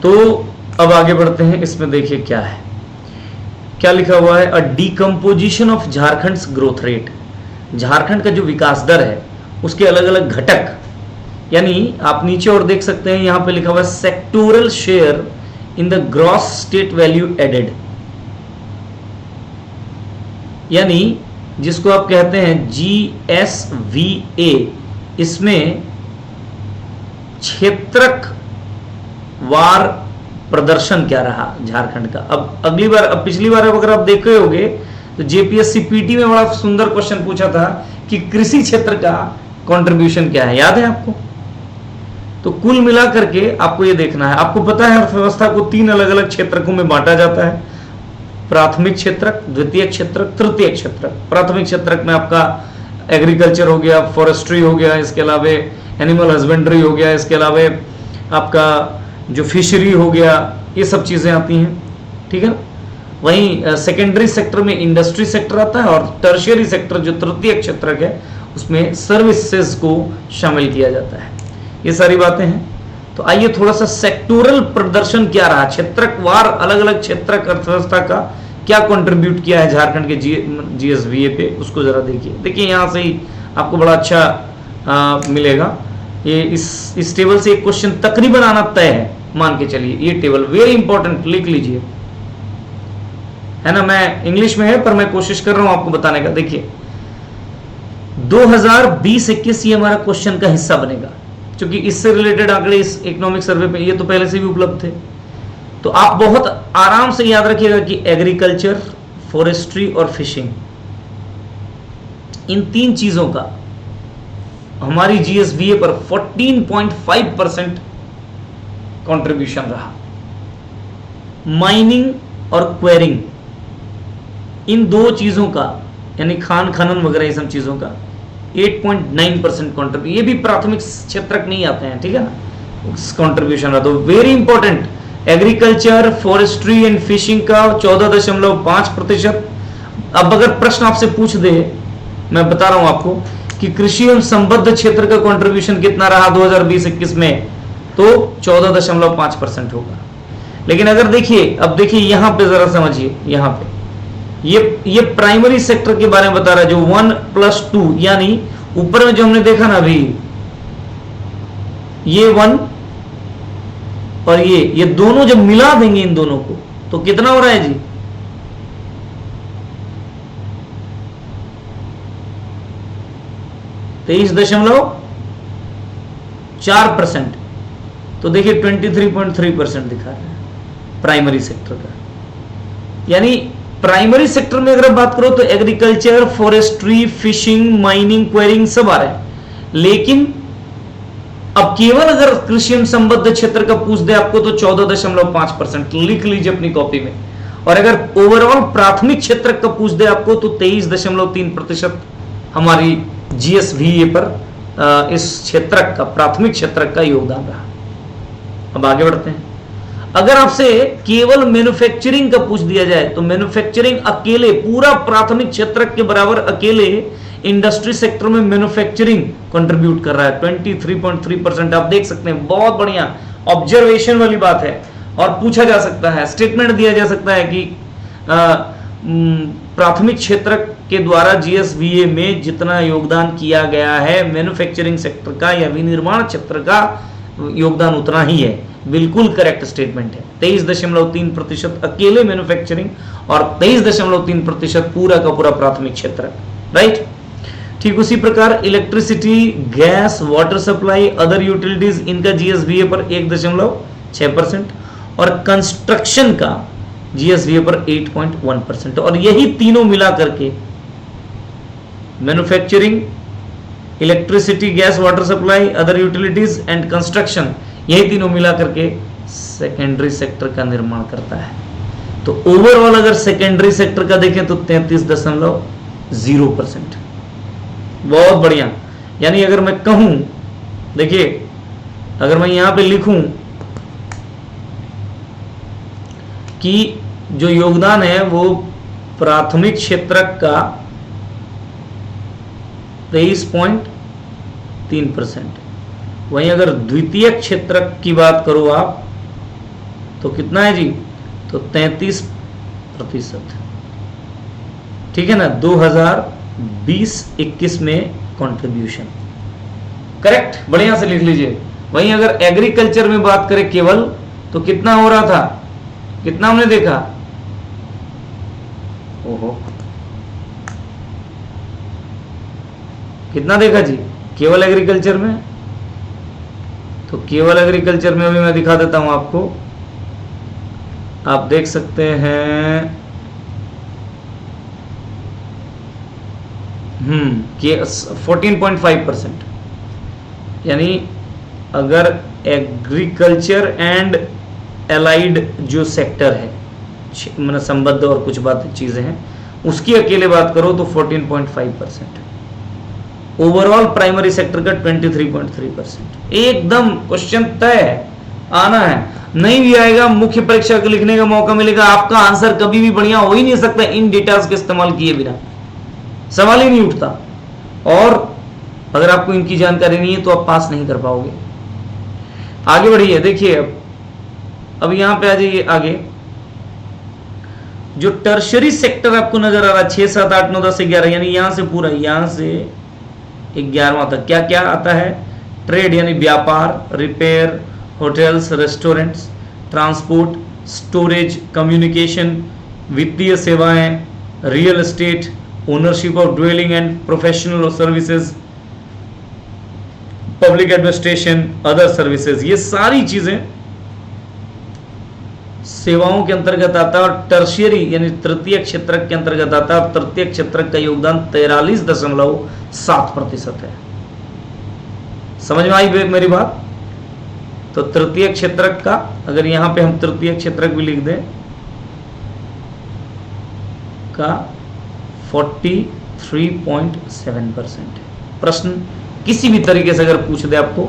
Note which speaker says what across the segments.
Speaker 1: तो अब आगे बढ़ते हैं, इसमें देखिए क्या है, क्या लिखा हुआ है, a decomposition of Jharkhand growth rate. Jharkhand का जो विकास दर है उसके अलग अलग घटक, यानी आप नीचे और देख सकते हैं, यहां पे लिखा हुआ है sectoral share in the gross state value added, यानी जिसको आप कहते हैं GSVA, इसमें क्षेत्रक वार प्रदर्शन क्या रहा झारखंड का। अब अगली बार, अब पिछली बार अगर आप देखे होंगे तो JPSC PT में बड़ा सुंदर क्वेश्चन पूछा था कि कृषि क्षेत्र का कंट्रीब्यूशन क्या है, याद है आपको। तो कुल मिला करके आपको ये देखना है। आपको पता है अर्थव्यवस्था को 3 अलग अलग क्षेत्रकों में बांटा जाता है, प्राथमिक क्षेत्रक, द्वितीयक क्षेत्रक, तृतीयक क्षेत्रक। प्राथमिक क्षेत्रक में आपका एग्रीकल्चर हो गया, फॉरेस्ट्री हो गया, इसके अलावा एनिमल हस्बेंड्री हो गया, इसके अलावा आपका जो फिशरी हो गया, ये सब चीजें आती हैं, ठीक है। वहीं सेकेंडरी सेक्टर में इंडस्ट्री सेक्टर आता है, और टर्शियरी सेक्टर जो तृतीय क्षेत्रक है उसमें सर्विसेज को शामिल किया जाता है। ये सारी बातें हैं। तो आइए थोड़ा सा सेक्टोरल प्रदर्शन क्या रहा, क्षेत्रकवार अलग अलग क्षेत्रक अर्थव्यवस्था का क्या कंट्रीब्यूट किया है झारखंड के GSVA पे, उसको जरा देखिए। देखिए यहां से ही आपको बड़ा अच्छा मिलेगा। ये इस टेबल से एक क्वेश्चन तकरीबन आना तय है, मान के चलिए। ये टेबल वेरी इंपॉर्टेंट, लिख लीजिए, है ना। मैं इंग्लिश में है पर मैं कोशिश कर रहा हूं आपको बताने का। देखिए 2020-21 ये हमारा क्वेश्चन का हिस्सा बनेगा, क्योंकि इससे रिलेटेड आंकड़े इस इकोनॉमिक सर्वे पे ये तो पहले से भी उपलब्ध थे। तो आप बहुत आराम से याद रखिएगा कि एग्रीकल्चर, फॉरेस्ट्री और फिशिंग, इन 3 चीजों का हमारी GSVA पर 14.5% कंट्रीब्यूशन रहा। माइनिंग और क्वेरिंग, इन 2 चीजों का, यानी खान खनन वगैरह ये सब चीजों का 8.9% कंट्रीब्यूशन। ये भी प्राथमिक क्षेत्रक नहीं आते हैं, ठीक है ना, कंट्रीब्यूशन रहा। तो very important, agriculture, forestry and fishing का 14.5%। अब अगर प्रश्न आपसे पूछ दे, मैं बता रहा हूं आपको कि कृषि एवं संबद्ध क्षेत्र का कंट्रीब्यूशन कितना रहा 2020-21 में, तो 14.5% होगा। लेकिन अगर देखिए, अब देखिए यहां पे जरा समझिए, यहां पे ये प्राइमरी सेक्टर के बारे में बता रहा है, जो 1+2, यानी ऊपर में जो हमने देखा ना अभी, ये 1 और ये दोनों जब मिला देंगे इन दोनों को, तो कितना हो रहा है जी, 23.4%। तो देखिए 23.3% दिखा रहा है प्राइमरी सेक्टर का। यानी प्राइमरी सेक्टर में अगर आप बात करो तो agriculture, forestry, fishing, mining, quarrying सब आ रहे हैं। लेकिन अब केवल अगर कृषि एवं संबद्ध क्षेत्र का पूछ दे आपको तो 14.5% लिख लीजिए अपनी कॉपी में। और अगर ओवरऑल प्राथमिक क्षेत्र का पूछ दे आपको तो 23.3% हमारी GSVA पर इस क्षेत्र का, प्राथमिक क्षेत्र का योगदान रहा। अब आगे बढ़ते हैं। अगर आपसे केवल मैन्युफैक्चरिंग का पूछ दिया जाए तो मैन्युफैक्चरिंग अकेले, पूरा प्राथमिक क्षेत्र के बराबर अकेले इंडस्ट्री सेक्टर में मैन्युफैक्चरिंग कंट्रीब्यूट कर रहा है 23.3%। आप देख सकते हैं, बहुत बढ़िया ऑब्जर्वेशन वाली बात है। और पूछा जा सकता है, स्टेटमेंट दिया जा सकता है कि प्राथमिक क्षेत्र के द्वारा GSVA में जितना योगदान किया गया है मैन्युफैक्चरिंग सेक्टर का या विनिर्माण क्षेत्र का योगदान उतना ही है। बिल्कुल करेक्ट स्टेटमेंट है। 23.3% अकेले मैन्युफैक्चरिंग और 23.3% पूरा का पूरा प्राथमिक क्षेत्र, राइट। ठीक उसी प्रकार electricity, gas, water supply, other utilities, इनका GSVA पर 1.6% और कंस्ट्रक्शन का GSVA पर 8.1%। और यही तीनों मिला करके manufacturing, electricity, gas, water supply, other utilities and construction, यही तीनों मिला करके सेकेंडरी सेक्टर का निर्माण करता है। तो ओवरऑल अगर सेकेंडरी सेक्टर का देखें तो 33.0%। बहुत बढ़िया। यानी अगर मैं कहूं, देखिए अगर मैं यहां पे लिखूं कि जो योगदान है वो प्राथमिक क्षेत्र का 23.3%, वहीं अगर द्वितीय क्षेत्र की बात करो आप तो कितना है जी, तो 33%। ठीक है ना, 2020-21 में कंट्रीब्यूशन। करेक्ट, बढ़िया से लिख लीजिए। वहीं अगर एग्रीकल्चर में बात करें केवल, तो कितना हो रहा था, कितना हमने देखा, ओहो कितना देखा जी केवल एग्रीकल्चर में। तो केवल एग्रीकल्चर में अभी मैं दिखा देता हूं आपको, आप देख सकते हैं कि 14.5%, यानी अगर एग्रीकल्चर एंड एलाइड जो सेक्टर है, मतलब संबद्ध और कुछ बात चीजें हैं, उसकी अकेले बात करो तो 14.5%। ओवरऑल प्राइमरी सेक्टर का 23.3%। एकदम क्वेश्चन तय है, आना है, नहीं भी आएगा मुख्य परीक्षा को लिखने का मौका मिलेगा। आपका आंसर कभी भी बढ़िया हो ही नहीं सकता इन डेटास के इस्तेमाल किए बिना, सवाल ही नहीं उठता। और अगर आपको इनकी जानकारी नहीं है तो आप पास नहीं कर पाओगे। आगे बढ़िए, देखिए अब यहां पे आ जाइए आगे। जो टर्शरी सेक्टर आपको नजर आ रहा है 6, 7, 8, 9, 10, 11, यानी यहां से पूरा, यहां से 11वां तक क्या क्या आता है, ट्रेड यानी व्यापार, repair, hotels, restaurants, transport, storage, communication, वित्तीय सेवाएं, real estate, ownership of dwelling and professional services, public administration, other services, ये सारी चीजें सेवाओं के अंतर्गत आता है। और टर्शियरी यानी तृतीय क्षेत्र के अंतर्गत आता है। और तृतीय क्षेत्र का योगदान 43.7% है। समझ में आई मेरी बात? तो तृतीय क्षेत्र का, अगर यहां पे हम तृतीय क्षेत्र भी लिख दें, का 43.7% है। प्रश्न किसी भी तरीके से अगर पूछ दे, आपको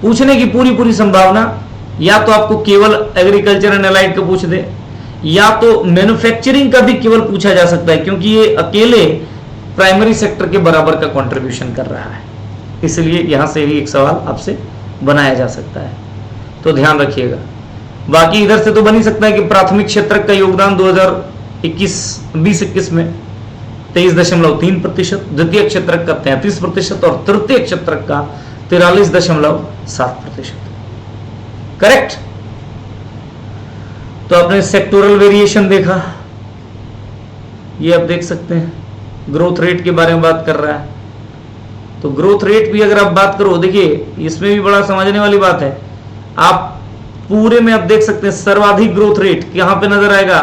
Speaker 1: पूछने की पूरी संभावना, या तो आपको केवल एग्रीकल्चर एंड एलाइड का पूछ दे, या तो मैन्युफैक्चरिंग का भी केवल पूछा जा सकता है, क्योंकि ये अकेले प्राइमरी सेक्टर के बराबर का कंट्रीब्यूशन कर रहा है, इसलिए यहां से भी एक सवाल आपसे बनाया जा सकता है। तो ध्यान रखिएगा। बाकी इधर से तो बन ही सकता है कि प्राथमिक क्षेत्र का योगदान 2020-21 में 23.3%, द्वितीय क्षेत्र का 33% और तृतीय क्षेत्र का 43.7%। करेक्ट। तो आपने सेक्टोरल वेरिएशन देखा, ये आप देख सकते हैं, ग्रोथ रेट के बारे में बात कर रहा है। तो ग्रोथ रेट भी अगर आप बात करो, देखिए इसमें भी बड़ा समझने वाली बात है। आप पूरे में आप देख सकते हैं सर्वाधिक ग्रोथ रेट यहां पे नजर आएगा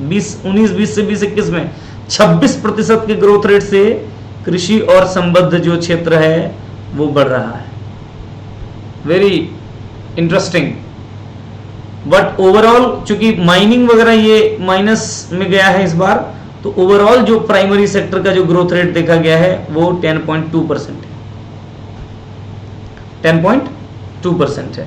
Speaker 1: 2019-20 से 2021 में 26% के ग्रोथ रेट से कृषि और संबद्ध जो क्षेत्र है वो बढ़ रहा है। Very interesting. बट ओवरऑल चूंकि माइनिंग वगैरह ये माइनस में गया है इस बार, तो ओवरऑल जो प्राइमरी सेक्टर का जो ग्रोथ रेट देखा गया है वो 10.2% है। 10.2% है।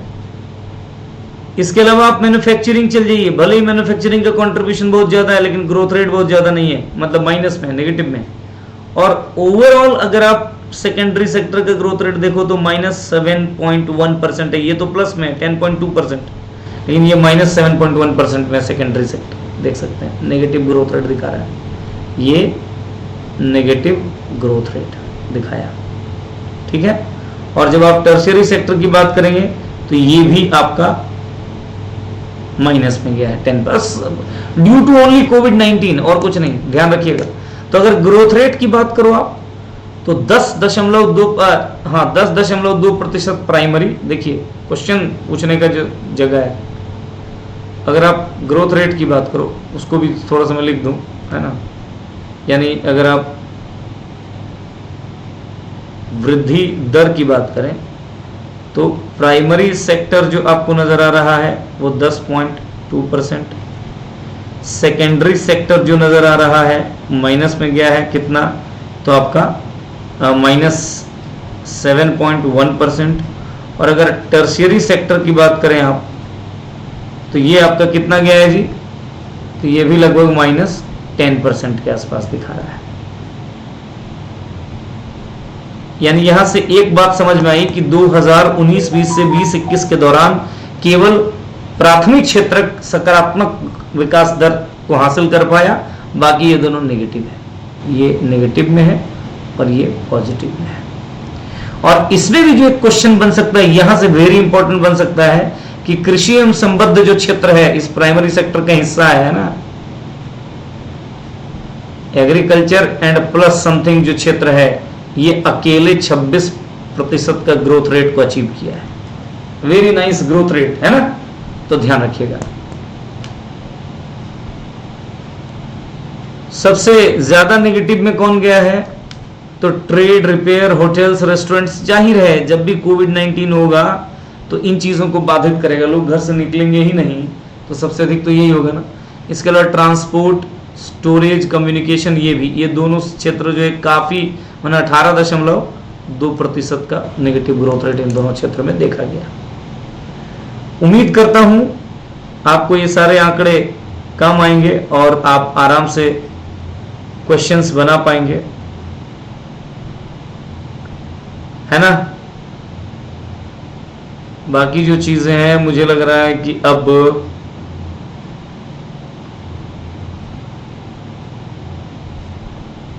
Speaker 1: इसके अलावा आप मैन्युफैक्चरिंग चल जाइए, भले ही मैन्युफैक्चरिंग का कंट्रीब्यूशन बहुत ज्यादा है, लेकिन ग्रोथ रेट बहुत ज्यादा नहीं है, मतलब माइनस में, नेगेटिव में। और ओवरऑल अगर आप सेकेंडरी सेक्टर का ग्रोथ रेट देखो तो -7.1% है। ये तो प्लस में 10.2%, लेकिन ये -7.1% में सेकेंडरी सेक्टर देख सकते हैं, नेगेटिव ग्रोथ रेट दिखा रहा है। ये नेगेटिव ग्रोथ रेट दिखाया, ठीक है। और जब आप टर्शियरी सेक्टर की बात करेंगे तो ये भी आपका माइनस में गया है 10%, ड्यू टू ओनली कोविड-19 और कुछ नहीं, ध्यान रखिएगा। तो अगर ग्रोथ रेट की बात करो आप तो 10.2% प्राइमरी। देखिए क्वेश्चन पूछने का जो जगह है, अगर आप ग्रोथ रेट की बात करो, उसको भी थोड़ा सा मैं लिख दूं, है ना, यानी अगर आप वृद्धि दर की बात करें तो प्राइमरी सेक्टर जो आपको नजर आ रहा है वो 10.2%, सेकेंडरी सेक्टर जो नजर आ रहा है माइनस में गया है कितना, तो आपका -7.1%। और अगर टर्शियरी सेक्टर की बात करें आप तो ये आपका कितना गया है जी, तो ये भी लगभग -10% के आसपास दिखा रहा है। यानी यहां से एक बात समझ में आई कि 2019-20 से 20-21 के दौरान केवल प्राथमिक क्षेत्र सकारात्मक विकास दर को हासिल कर पाया, बाकी ये दोनों नेगेटिव है, ये नेगेटिव में है और ये पॉजिटिव में है। और इसमें भी जो एक क्वेश्चन बन सकता है, यहां से वेरी इंपॉर्टेंट बन सकता है कि कृषि एवं संबद्ध जो क्षेत्र है इस प्राइमरी सेक्टर का हिस्सा है ना, एग्रीकल्चर एंड प्लस समथिंग जो क्षेत्र है, ये अकेले 26% का ग्रोथ रेट को अचीव किया है। वेरी नाइस ग्रोथ रेट है ना, तो ध्यान रखिएगा। सबसे ज्यादा नेगेटिव में कौन गया है, तो ट्रेड, रिपेयर, होटल्स, रेस्टोरेंट्स। जाहिर है जब भी कोविड-19 होगा तो इन चीजों को बाधित करेगा, लोग घर से निकलेंगे ही नहीं, तो सबसे अधिक तो यही होगा ना। इसके अलावा ट्रांसपोर्ट, स्टोरेज, कम्युनिकेशन, ये दोनों क्षेत्र जो है काफी, मैंने 18.2% का नेगेटिव ग्रोथ रेट इन दोनों क्षेत्र में देखा गया। उम्मीद करता हूं आपको ये सारे आंकड़े काम आएंगे और आप आराम से क्वेश्चंस बना पाएंगे, है ना। बाकी जो चीजें हैं मुझे लग रहा है कि अब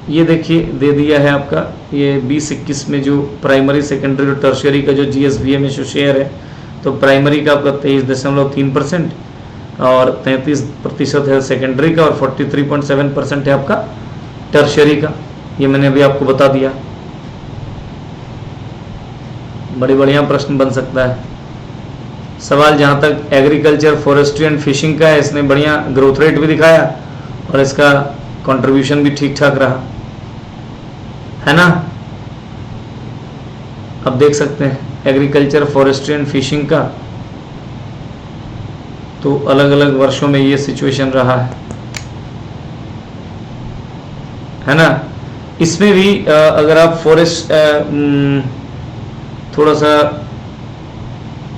Speaker 1: ये देखिए दे दिया है आपका, ये 2021 में जो प्राइमरी, सेकेंडरी और टर्शियरी का जो जीएसबीए में जो शेयर है, तो प्राइमरी का आपका 23.3% और 33% है सेकेंडरी का और 43.7% है आपका टर्शियरी का। ये मैंने अभी आपको बता दिया। बड़ी बढ़िया प्रश्न बन सकता है। सवाल जहां तक एग्रीकल्चर, फॉरेस्ट्री एंड फिशिंग का है, इसने बढ़िया ग्रोथ रेट भी दिखाया और इसका कंट्रीब्यूशन भी ठीक ठाक रहा, है ना। अब देख सकते हैं एग्रीकल्चर, फॉरेस्ट्री एंड फिशिंग का तो अलग अलग वर्षों में ये सिचुएशन रहा है ना। इसमें भी अगर आप फॉरेस्ट थोड़ा सा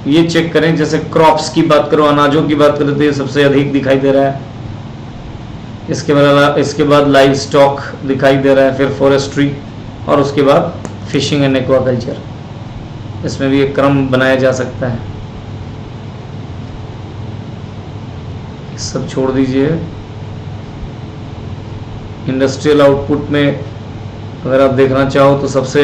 Speaker 1: ये चेक करें, जैसे क्रॉप्स की बात करो, अनाजों की बात करें, तो ये सबसे अधिक दिखाई दे रहा है। इसके बाद लाइव स्टॉक दिखाई दे रहा है, फिर फॉरेस्ट्री और उसके बाद फिशिंग एंड एक्वाकल्चर। इसमें भी एक क्रम बनाया जा सकता है। सब छोड़ दीजिए। इंडस्ट्रियल आउटपुट में अगर आप देखना चाहो तो सबसे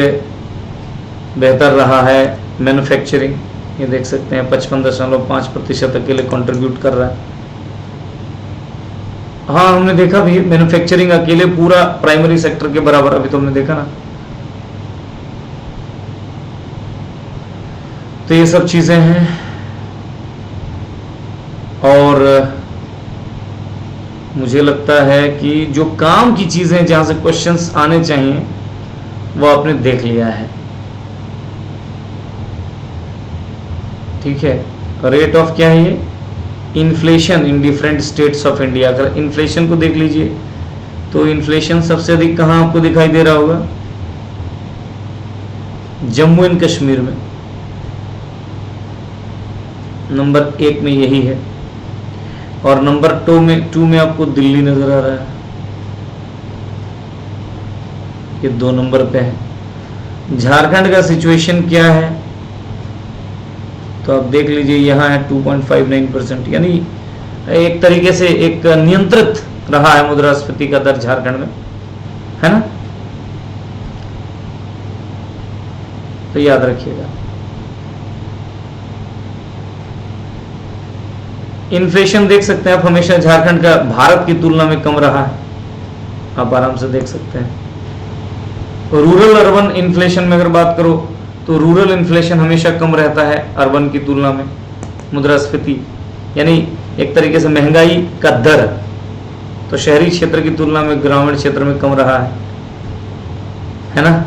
Speaker 1: बेहतर रहा है मैन्युफैक्चरिंग, ये देख सकते हैं 55.5% अकेले कंट्रीब्यूट कर रहा है। हाँ, हमने देखा भी मैन्युफैक्चरिंग अकेले पूरा प्राइमरी सेक्टर के बराबर, अभी तो हमने देखा ना। तो ये सब चीजें हैं और मुझे लगता है कि जो काम की चीजें जहां से क्वेश्चंस आने चाहिए वो आपने देख लिया है। ठीक है, रेट ऑफ क्या है ये, inflation in different states of India. अगर इन्फ्लेशन को देख लीजिए तो इन्फ्लेशन सबसे अधिक कहां आपको दिखाई दे रहा होगा, जम्मू एंड कश्मीर में नंबर 1 में यही है और नंबर 2 में आपको दिल्ली नजर आ रहा है, ये 2 नंबर पे है। झारखंड का सिचुएशन क्या है तो आप देख लीजिए, यहाँ है 2.59%, यानी एक तरीके से एक नियंत्रित रहा है मुद्रास्फीति का दर झारखंड में, है ना। तो याद रखिएगा। इन्फ्लेशन देख सकते हैं आप, हमेशा झारखंड का भारत की तुलना में कम रहा है, आप आराम से देख सकते हैं। रूरल अर्बन इन्फ्लेशन में अगर बात करो तो रूरल इन्फ्लेशन हमेशा कम रहता है अर्बन की तुलना में, मुद्रास्फीति यानी एक तरीके से महंगाई का दर तो शहरी क्षेत्र की तुलना में ग्रामीण क्षेत्र में कम रहा है ना।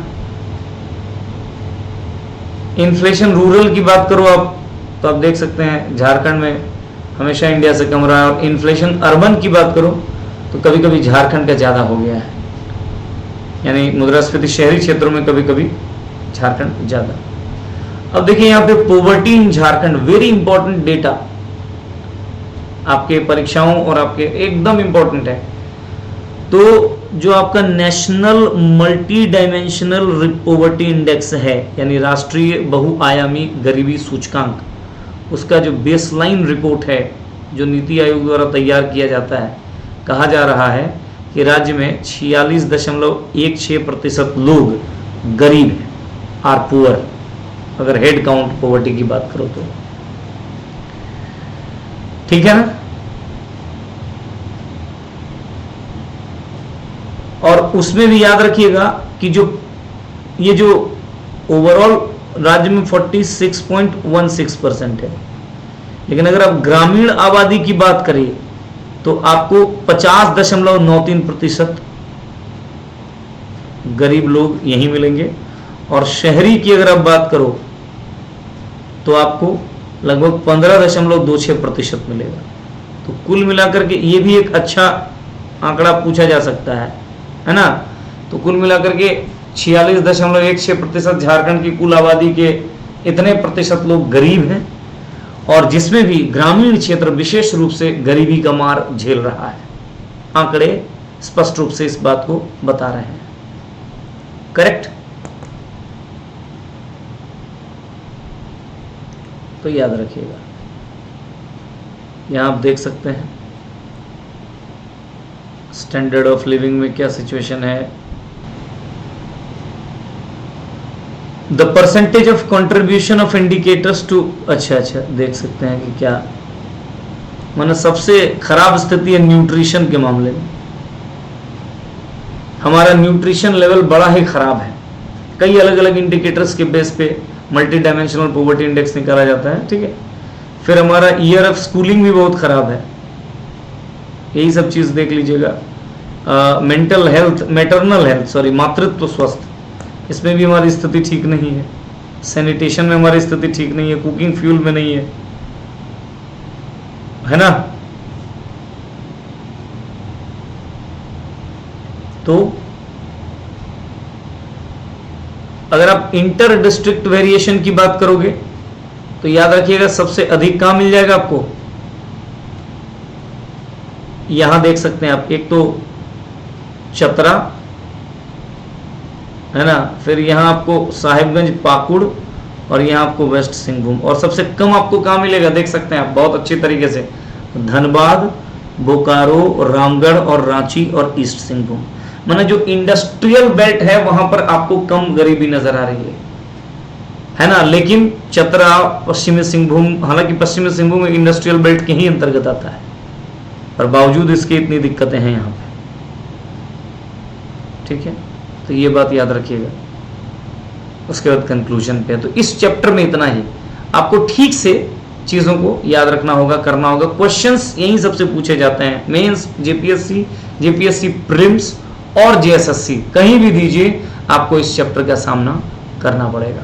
Speaker 1: इन्फ्लेशन रूरल की बात करो आप तो आप देख सकते हैं झारखंड में हमेशा इंडिया से कम रहा है, और इन्फ्लेशन अर्बन की बात करो तो कभी कभी झारखंड का ज्यादा हो गया है, यानी मुद्रास्फीति शहरी क्षेत्रों में कभी कभी झारखंड ज्यादा। अब देखिए यहाँ पे poverty in Jharkhand, very important data आपके परीक्षाओं और आपके एकदम इंपॉर्टेंट है। तो जो आपका national multi dimensional poverty index है, यानी राष्ट्रीय बहुआयामी गरीबी सूचकांक, उसका जो बेसलाइन रिपोर्ट है जो नीति आयोग द्वारा तैयार किया जाता है, कहा जा रहा है कि राज्य में 46.16% लोग गरीब हैं, आर पुअर, अगर हेड काउंट पॉवर्टी की बात करो तो। ठीक है ना। और उसमें भी याद रखिएगा कि ये जो ओवरऑल राज्य में 46.16% है, लेकिन अगर आप ग्रामीण आबादी की बात करें तो आपको 50.93% गरीब लोग यहीं मिलेंगे, और शहरी की अगर आप बात करो तो आपको लगभग 15.26% मिलेगा। तो कुल मिलाकर के ये भी एक अच्छा आंकड़ा पूछा जा सकता है ना। तो कुल मिलाकर के 46.16% झारखंड की कुल आबादी के इतने प्रतिशत लोग गरीब हैं, और जिसमें भी ग्रामीण क्षेत्र विशेष रूप से गरीबी का मार झेल रहा है। आंकड़े स्पष्ट रूप से इस बात को बता रहे हैं। करेक्ट। तो याद रखिएगा, यहां आप देख सकते हैं स्टैंडर्ड ऑफ लिविंग में क्या सिचुएशन है। The percentage of contribution of indicators to, अच्छा देख सकते हैं कि क्या माना सबसे खराब स्थिति है न्यूट्रिशन के मामले में। हमारा न्यूट्रिशन लेवल बड़ा ही खराब है। कई अलग अलग इंडिकेटर्स के बेस पे मल्टी डायमेंशनल पॉवर्टी इंडेक्स निकाला जाता है। ठीक है। फिर हमारा ईयर ऑफ स्कूलिंग भी बहुत खराब है। यही सब चीज देख लीजिएगा। Mental health, maternal health, sorry, मातृत्व स्वास्थ्य, इसमें भी हमारी स्थिति ठीक नहीं है। सैनिटेशन में हमारी स्थिति ठीक नहीं है। कुकिंग फ्यूल में नहीं है ना। तो अगर आप इंटर डिस्ट्रिक्ट वेरिएशन की बात करोगे तो याद रखिएगा सबसे अधिक कहां मिल जाएगा आपको, यहां देख सकते हैं आप, एक तो चतरा है ना, फिर यहां आपको साहिबगंज, पाकुड़, और यहां आपको वेस्ट सिंहभूम। और सबसे कम आपको कहां मिलेगा देख सकते हैं आप बहुत अच्छी तरीके से, धनबाद, बोकारो, रामगढ़ और रांची और ईस्ट सिंहभूम। माने जो इंडस्ट्रियल बेल्ट है वहां पर आपको कम गरीबी नजर आ रही है ना। लेकिन चतरा, पश्चिमी सिंहभूम, हालांकि पश्चिमी सिंहभूम इंडस्ट्रियल बेल्ट के ही अंतर्गत आता है, पर बावजूद इसकी इतनी दिक्कतें हैं यहाँ पे। ठीक है। तो ये बात याद रखिएगा। उसके बाद कंक्लूजन पे। तो इस चैप्टर में इतना ही, आपको ठीक से चीजों को याद रखना होगा, करना होगा। क्वेश्चंस यही सबसे पूछे जाते हैं। मेंस, जेपीएससी प्रीलिम्स और जेएसएससी कहीं भी दीजिए, आपको इस चैप्टर का सामना करना पड़ेगा।